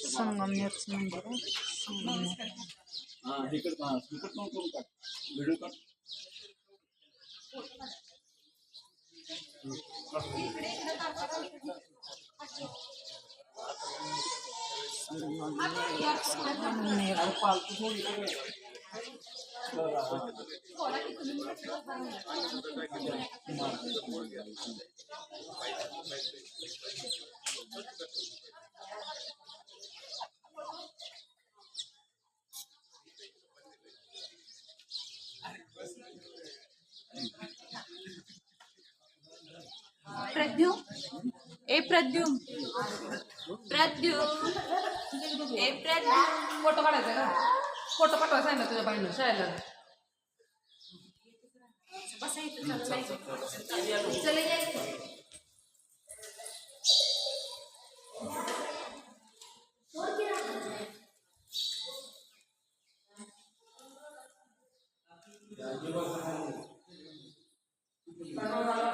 संगमनेरचं मंदिर आहे. संगमनेर. प्रद्युम ए प्रद्युम ए प्रद्युम फोटो काढायचा का? फोटो पाठवायचा आहे ना तुझ्या बहिणीला शाळेला. चला